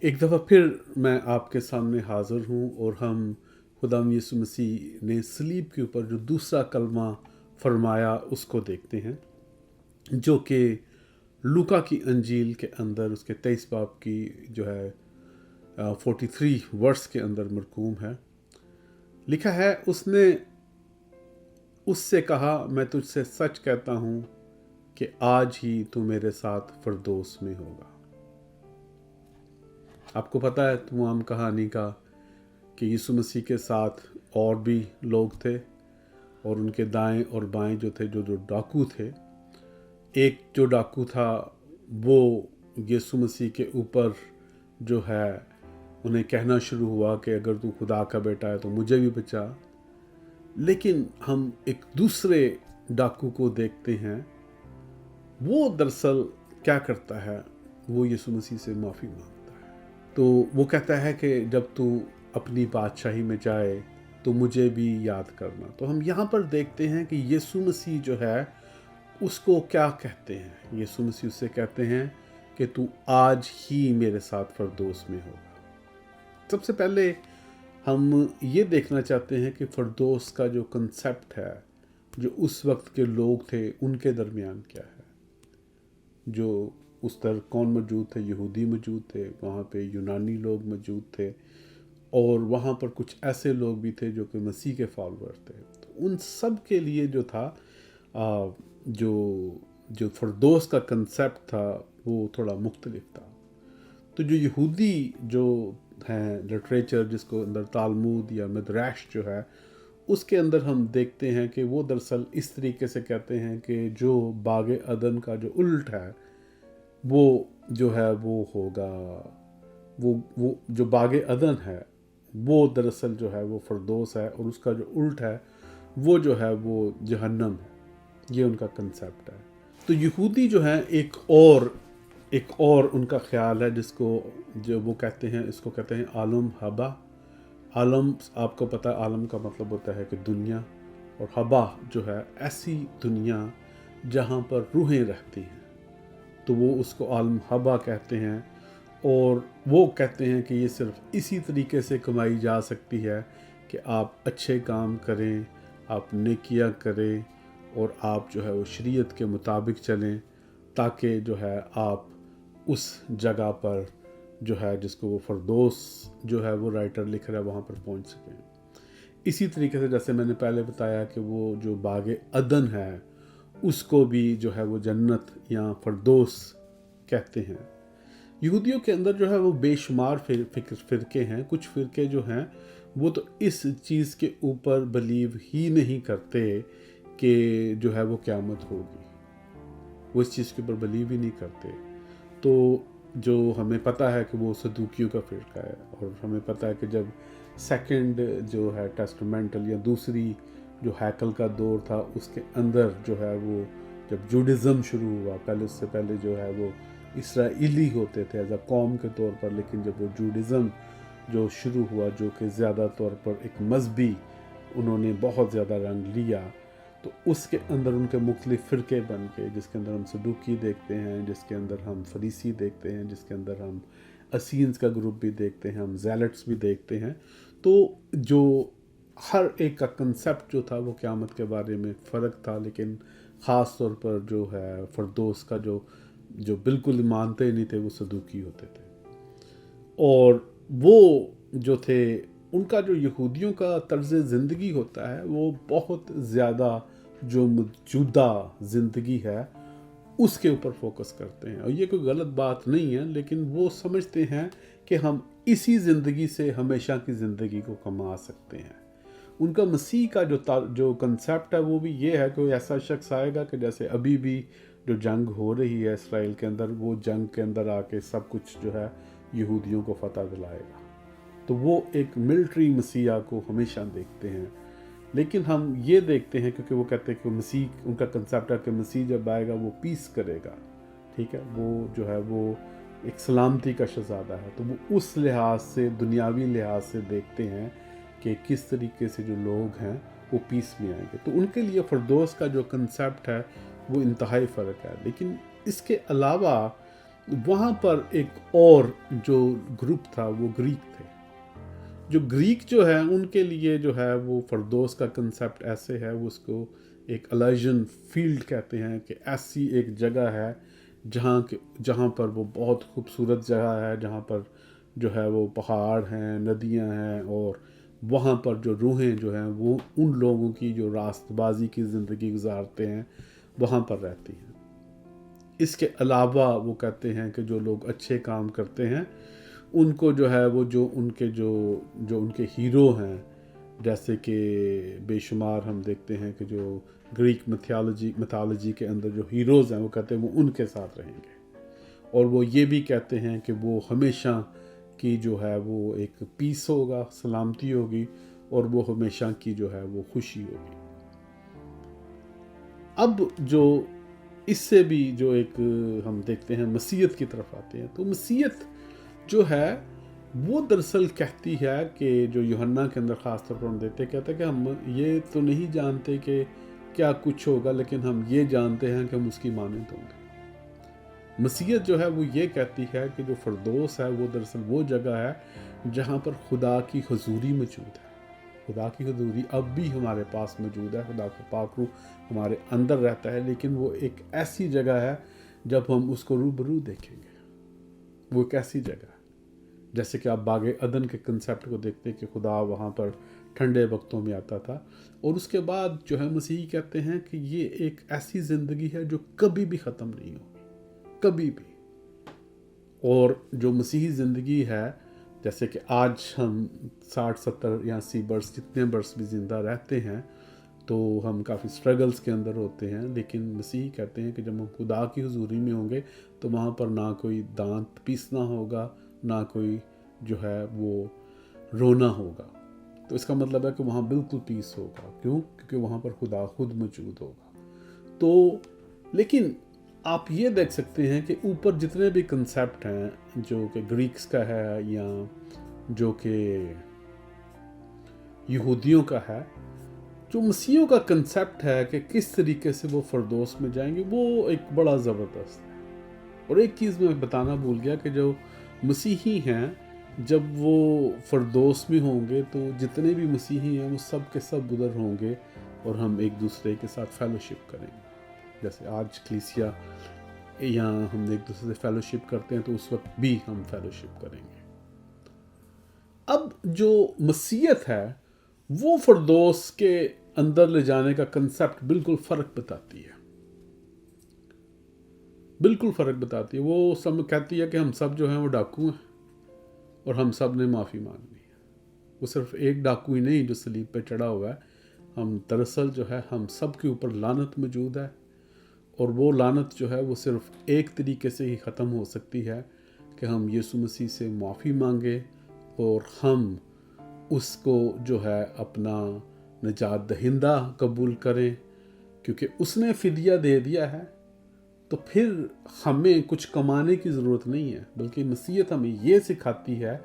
एक दफ़ा फिर मैं आपके सामने हाज़िर हूँ और हम खुदाम यीशु मसीह ने सलीब के ऊपर जो दूसरा कलमा फरमाया उसको देखते हैं, जो कि लूका की अंजील के अंदर उसके 23 बाब की जो है 43 वर्स के अंदर मरकूम है। लिखा है, उसने उससे कहा, मैं तुझसे सच कहता हूँ कि आज ही तू मेरे साथ फिरदौस में होगा। आपको पता है तमाम कहानी का कि यीशु मसीह के साथ और भी लोग थे और उनके दाएं और बाएं जो थे, जो जो डाकू थे। एक जो डाकू था वो यीशु मसीह के ऊपर जो है उन्हें कहना शुरू हुआ कि अगर तू खुदा का बेटा है तो मुझे भी बचा। लेकिन हम एक दूसरे डाकू को देखते हैं, वो दरअसल क्या करता है, वो यीशु मसीह से माफ़ी मांगता है। तो वो कहता है कि जब तू अपनी बादशाही में जाए तो मुझे भी याद करना। तो हम यहाँ पर देखते हैं कि यीशु मसीह जो है उसको क्या कहते हैं। यीशु मसीह उससे कहते हैं कि तू आज ही मेरे साथ फिरदौस में होगा। सबसे पहले हम ये देखना चाहते हैं कि फिरदौस का जो कंसेप्ट है, जो उस वक्त के लोग थे उनके दरमियान क्या है। जो उस तरह कौन मौजूद थे? यहूदी मौजूद थे, वहाँ पे यूनानी लोग मौजूद थे और वहाँ पर कुछ ऐसे लोग भी थे जो कि मसीह के फॉलोअर थे। तो उन सब के लिए जो था जो फिरदौस का कंसेप्ट था वो थोड़ा मुख्तलिफ था। तो जो यहूदी जो हैं लिटरेचर, जिसको अंदर तालमुद या मिद्राश जो है, उसके अंदर हम देखते हैं कि वो दरअसल इस तरीके से कहते हैं कि जो बाग अदन का जो उल्ट है वो जो है वो होगा, वो जो बाग अदन है वो दरअसल जो है वो फिरदौस है और उसका जो उल्ट है वो जो है वो जहन्नम है। ये उनका कंसेप्ट है। तो यहूदी जो है एक और उनका ख्याल है, जिसको जो वो कहते हैं, इसको कहते हैं आलम हबा। आलम, आपको पता है आलम का मतलब होता है कि दुनिया, और हबा जो है ऐसी दुनिया जहाँ पर रूहें रहती हैं, तो वो उसको आलम हबा कहते हैं। और वो कहते हैं कि ये सिर्फ इसी तरीके से कमाई जा सकती है कि आप अच्छे काम करें, आप नेकियां करें और आप जो है वो शरीयत के मुताबिक चलें, ताकि जो है आप उस जगह पर जो है जिसको वो फिरदौस जो है वो राइटर लिख रहा है वहाँ पर पहुँच सकें। इसी तरीके से जैसे मैंने पहले बताया कि वो जो बाग अदन है उसको भी जो है वो जन्नत या फिरदौस कहते हैं। यहूदियों के अंदर जो है वो बेशुमार फ़िरके हैं। कुछ फ़िरके जो हैं वो तो इस चीज़ के ऊपर बिलीव ही नहीं करते कि जो है वो क़यामत होगी, वो इस चीज़ के ऊपर बिलीव ही नहीं करते। तो जो हमें पता है कि वो सदूकियों का फ़िरका है, और हमें पता है कि जब सेकंड जो है टेस्टामेंटल या दूसरी जो हैकल का दौर था उसके अंदर जो है वो जब जूडिज़म शुरू हुआ, पहले उससे पहले जो है वो इसराइली होते थे एज अ कौम के तौर पर, लेकिन जब वो जूडिज़म जो शुरू हुआ जो कि ज़्यादा तौर पर एक मजहबी उन्होंने बहुत ज़्यादा रंग लिया, तो उसके अंदर उनके मुख्तलिफ फ़िरके बन के, जिसके अंदर हम सदूकी देखते हैं, जिसके अंदर हम फरीसी देखते हैं, जिसके अंदर हम असीन्स का ग्रुप भी देखते हैं, हम ज़ैलट्स भी देखते हैं। तो जो हर एक का कंसेप्ट जो था वो क़यामत के बारे में फ़र्क था, लेकिन ख़ास तौर पर जो है फिरदौस का जो बिल्कुल मानते नहीं थे वो सदूकी होते थे। और वो जो थे उनका जो यहूदियों का तर्ज़ ज़िंदगी होता है वो बहुत ज़्यादा जो मौजूदा ज़िंदगी है उसके ऊपर फोकस करते हैं। और ये कोई गलत बात नहीं है, लेकिन वो समझते हैं कि हम इसी ज़िंदगी से हमेशा की ज़िंदगी को कमा सकते हैं। उनका मसीह का जो कंसेप्ट है वो भी ये है कि ऐसा शख्स आएगा कि जैसे अभी भी जो जंग हो रही है इसराइल के अंदर, वो जंग के अंदर आके सब कुछ जो है यहूदियों को फतह दिलाएगा। तो वो एक मिलिट्री मसीहा को हमेशा देखते हैं। लेकिन हम ये देखते हैं क्योंकि वो कहते हैं कि मसीह, उनका कंसेप्ट है कि मसीह जब आएगा वो पीस करेगा, ठीक है, वो जो है वो एक सलामती का शहज़ादा है। तो वो उस लिहाज से, दुनियावी लिहाज से देखते हैं कि किस तरीके से जो लोग हैं वो पीस में आएंगे। तो उनके लिए फिरदौस का जो कंसेप्ट है वो इंतहाई फ़र्क है। लेकिन इसके अलावा वहाँ पर एक और जो ग्रुप था वो ग्रीक थे। जो ग्रीक जो है उनके लिए जो है वो फरदौस का कंसेप्ट ऐसे है, वो उसको एक अलाइजन फील्ड कहते हैं कि ऐसी एक जगह है जहाँ पर वो बहुत खूबसूरत जगह है, जहाँ पर जो है वो पहाड़ हैं, नदियाँ हैं, और वहाँ पर जो रूहें जो हैं वो उन लोगों की जो रास्तबाजी की ज़िंदगी गुजारते हैं वहाँ पर रहती हैं। इसके अलावा वो कहते हैं कि जो लोग अच्छे काम करते हैं उनको जो है वो जो उनके हीरो हैं, जैसे कि बेशुमार हम देखते हैं कि जो ग्रीक मिथोलॉजी के अंदर जो हीरोज़ हैं वो कहते हैं वो उनके साथ रहेंगे, और वो ये भी कहते हैं कि वो हमेशा की जो है वो एक पीस होगा, सलामती होगी, और वो हमेशा की जो है वो खुशी होगी। अब जो इससे भी जो एक हम देखते हैं मसीहत की तरफ आते हैं, तो मसीहत जो है वो दरअसल कहती है कि जो यूहन्ना के अंदर ख़ास तौर पर हम कहते हैं कि हम ये तो नहीं जानते कि क्या कुछ होगा, लेकिन हम ये जानते हैं कि हम उसकी मानंद होंगे। मसीहत जो है वो ये कहती है कि जो फरदौस है वो दरअसल वो जगह है जहाँ पर खुदा की हुजूरी मौजूद है। खुदा की हुजूरी अब भी हमारे पास मौजूद है, खुदा का पाक रूह हमारे अंदर रहता है, लेकिन वो एक ऐसी जगह है जब हम उसको रूबरू देखेंगे। वो एक ऐसी जगह है जैसे कि आप बागे अदन के कंसेप्ट को देखते हैं कि खुदा वहाँ पर ठंडे वक्तों में आता था, और उसके बाद जो है मसीही कहते हैं कि ये एक ऐसी ज़िंदगी है जो कभी भी ख़त्म नहीं होगी, कभी भी। और जो मसीही ज़िंदगी है, जैसे कि आज हम 60, 70 या 80 वर्ष जितने वर्ष भी ज़िंदा रहते हैं तो हम काफ़ी स्ट्रगल्स के अंदर होते हैं, लेकिन मसीह कहते हैं कि जब हम खुदा की हुजूरी में होंगे तो वहाँ पर ना कोई दांत पीसना होगा, ना कोई जो है वो रोना होगा। तो इसका मतलब है कि वहाँ बिल्कुल पीस होगा। क्यों? क्योंकि वहाँ पर खुदा खुद मौजूद होगा। तो लेकिन आप ये देख सकते हैं कि ऊपर जितने भी कंसेप्ट हैं जो कि ग्रीक्स का है या जो कि यहूदियों का है, जो मसीहों का कंसेप्ट है कि किस तरीके से वो फरदौस में जाएंगे, वो एक बड़ा ज़बरदस्त है। और एक चीज़ मैं बताना भूल गया कि जो मसीही हैं जब वो फरदौस में होंगे तो जितने भी मसीही हैं वो सब के सब उधर होंगे और हम एक दूसरे के साथ फेलोशिप करेंगे। जैसे आज कलीसिया या हम एक दूसरे से फेलोशिप करते हैं तो उस वक्त भी हम फेलोशिप करेंगे। अब जो मसीहत है वो फरदौस के अंदर ले जाने का कंसेप्ट बिल्कुल फ़र्क बताती है, बिल्कुल फ़र्क बताती है। वो सब कहती है कि हम सब जो हैं वो डाकू हैं और हम सब ने माफ़ी मांगनी है। वो सिर्फ एक डाकू ही नहीं जो सलीब पे चढ़ा हुआ है, हम दरअसल जो है हम सब के ऊपर लानत मौजूद है, और वो लानत जो है वो सिर्फ एक तरीके से ही ख़त्म हो सकती है कि हम यीशु मसीह से माफ़ी मांगे और हम उसको जो है अपना निजात दहिंदा कबूल करें, क्योंकि उसने फ़िदिया दे दिया है। तो फिर हमें कुछ कमाने की ज़रूरत नहीं है, बल्कि मसीहत हमें ये सिखाती है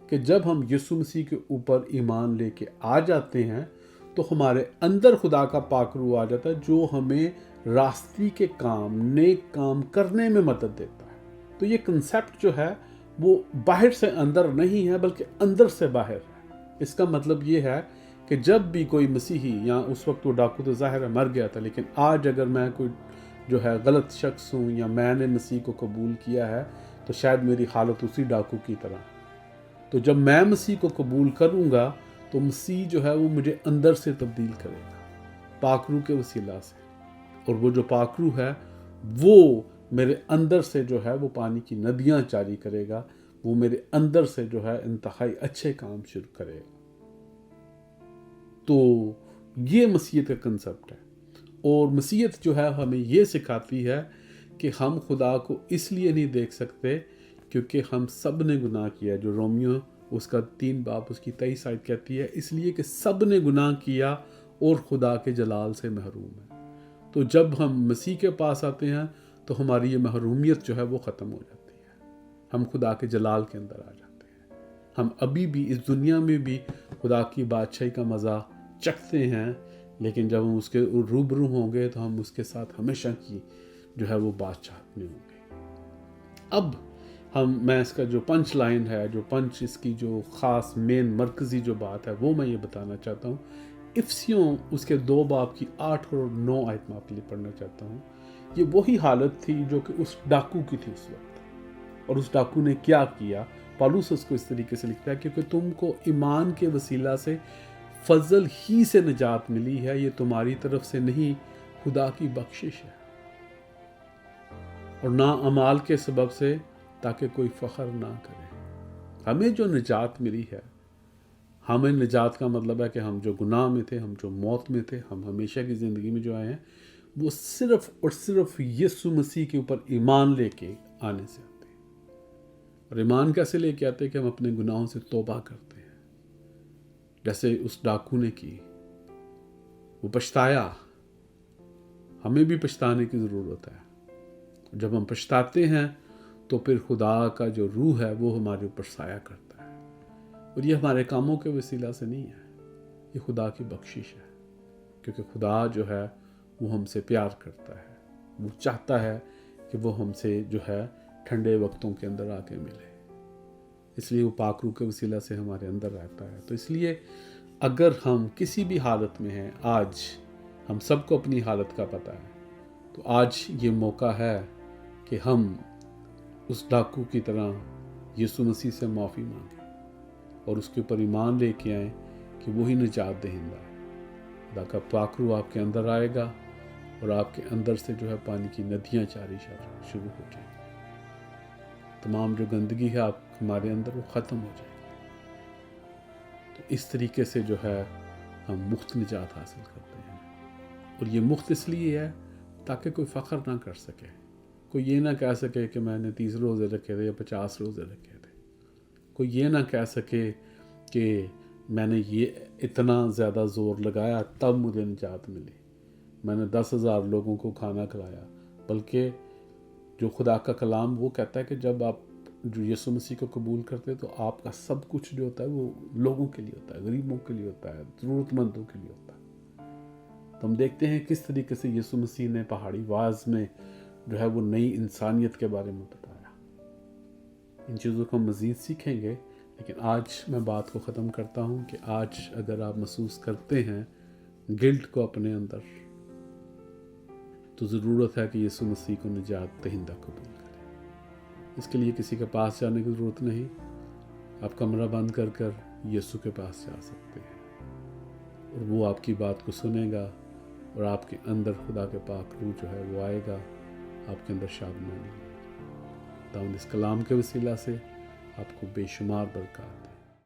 कि जब हम यीशु मसीह के ऊपर ईमान लेके आ जाते हैं तो हमारे अंदर खुदा का पाक रूह आ जाता है जो हमें रास्ते के काम, नेक काम करने में मदद देता है। तो ये कंसेप्ट जो है वो बाहर से अंदर नहीं है बल्कि अंदर से बाहर है। इसका मतलब ये है कि जब भी कोई मसीही, या उस वक्त वो डाकू तो ज़ाहिर है मर गया था, लेकिन आज अगर मैं कोई जो है गलत शख्स हूँ या मैंने मसीह को कबूल किया है तो शायद मेरी हालत उसी डाकू की तरह। तो जब मैं मसीह को कबूल करूँगा तो मसीह जो है वो मुझे अंदर से तब्दील करेगा पाकरू के वसीला से, और वो जो पाकरू है वो मेरे अंदर से जो है वो पानी की नदियाँ जारी करेगा, वो मेरे अंदर से जो है इंतहाई अच्छे काम शुरू करेगा। तो ये मसीहत का कंसेप्ट है। और मसीहत जो है हमें ये सिखाती है कि हम खुदा को इसलिए नहीं देख सकते क्योंकि हम सब ने गुनाह किया। जो रोमियो उसका 3 बाब उसकी 23 आयत कहती है, इसलिए कि सब ने गुनाह किया और खुदा के जलाल से महरूम है। तो जब हम मसीह के पास आते हैं तो हमारी ये महरूमियत जो है वो ख़त्म हो जाती है, हम खुदा के जलाल के अंदर आ जाते हैं। हम अभी भी इस दुनिया में भी खुदा की बादशाही का मज़ा चखते हैं, लेकिन जब हम उसके रूबरू होंगे तो हम उसके साथ हमेशा की जो है वो बादशाह में होंगे। اب میں اس کا جو پنچ لائن ہے، جو پنچ اس کی جو خاص مین مرکزی جو بات ہے وہ میں یہ بتانا چاہتا ہوں۔ افسیوں اس کے 2 باب کی 8 اور 9 آیت میں آپ کے لیے پڑھنا چاہتا ہوں۔ یہ وہی حالت تھی جو کہ اس ڈاکو کی تھی اس وقت، اور اس ڈاکو نے کیا کیا؟ پالوس اس کو اس طریقے سے لکھتا ہے کیونکہ تم کو ایمان کے وسیلہ سے فضل ہی سے نجات ملی ہے، یہ تمہاری طرف سے نہیں، خدا کی بخشش ہے، اور نہ اعمال کے سبب سے، تاکہ کوئی فخر نہ کرے۔ ہمیں جو نجات ملی ہے، ہمیں نجات کا مطلب ہے کہ ہم جو گناہ میں تھے، ہم جو موت میں تھے، ہم ہمیشہ کی زندگی میں جو آئے ہیں، وہ صرف اور صرف یسوع مسیح کے اوپر ایمان لے کے آنے سے آتے ہیں۔ اور ایمان کیسے لے کے آتے ہیں؟ کہ ہم اپنے گناہوں سے توبہ کرتے ہیں، جیسے اس ڈاکو نے کی، وہ پچھتایا۔ ہمیں بھی پچھتانے کی ضرورت ہے۔ جب ہم پچھتاتے ہیں تو پھر خدا کا جو روح ہے وہ ہمارے اوپر سایہ کرتا ہے، اور یہ ہمارے کاموں کے وسیلہ سے نہیں ہے، یہ خدا کی بخشش ہے، کیونکہ خدا جو ہے وہ ہم سے پیار کرتا ہے، وہ چاہتا ہے کہ وہ ہم سے جو ہے ٹھنڈے وقتوں کے اندر آ کے ملے، اس لیے وہ پاک روح کے وسیلہ سے ہمارے اندر رہتا ہے۔ تو اس لیے اگر ہم کسی بھی حالت میں ہیں، آج ہم سب کو اپنی حالت کا پتہ ہے، تو آج یہ موقع ہے کہ ہم اس ڈاکو کی طرح یسوع مسیح سے معافی مانگیں اور اس کے اوپر ایمان لے کے آئیں کہ وہی نجات دہندہ ہے۔ خدا کا پاک روح آپ کے اندر آئے گا اور آپ کے اندر سے جو ہے پانی کی ندیاں جاری شروع ہو جائیں گی، تمام جو گندگی ہے آپ ہمارے اندر وہ ختم ہو جائے گی۔ تو اس طریقے سے جو ہے ہم مفت نجات حاصل کرتے ہیں، اور یہ مفت اس لیے ہے تاکہ کوئی فخر نہ کر سکے، کوئی یہ نہ کہہ سکے کہ میں نے 30 روزے رکھے تھے یا 50 روزے رکھے تھے، کوئی یہ نہ کہہ سکے کہ میں نے یہ اتنا زیادہ زور لگایا تب مجھے نجات ملی، میں نے 10,000 لوگوں کو کھانا کھلایا۔ بلکہ جو خدا کا کلام وہ کہتا ہے کہ جب آپ جو یسوع مسیح کو قبول کرتے تو آپ کا سب کچھ جو ہوتا ہے وہ لوگوں کے لیے ہوتا ہے، غریبوں کے لیے ہوتا ہے، ضرورت مندوں کے لیے ہوتا ہے۔ تو ہم دیکھتے ہیں کس طریقے سے یسوع مسیح نے پہاڑی واز میں جو ہے وہ نئی انسانیت کے بارے میں بتایا۔ ان چیزوں کو ہم مزید سیکھیں گے، لیکن آج میں بات کو ختم کرتا ہوں کہ آج اگر آپ محسوس کرتے ہیں گلٹ کو اپنے اندر، تو ضرورت ہے کہ یسوع مسیح کو نجات دہندہ قبول کریں۔ اس کے لیے کسی کے پاس جانے کی ضرورت نہیں، آپ کمرہ بند کر کر یسوع کے پاس جا سکتے ہیں، اور وہ آپ کی بات کو سنے گا، اور آپ کے اندر خدا کے پاک روح جو ہے وہ آئے گا، آپ کے اندر شادمانی ہوگی۔ خداوند اس کلام کے وسیلہ سے آپ کو بے شمار برکات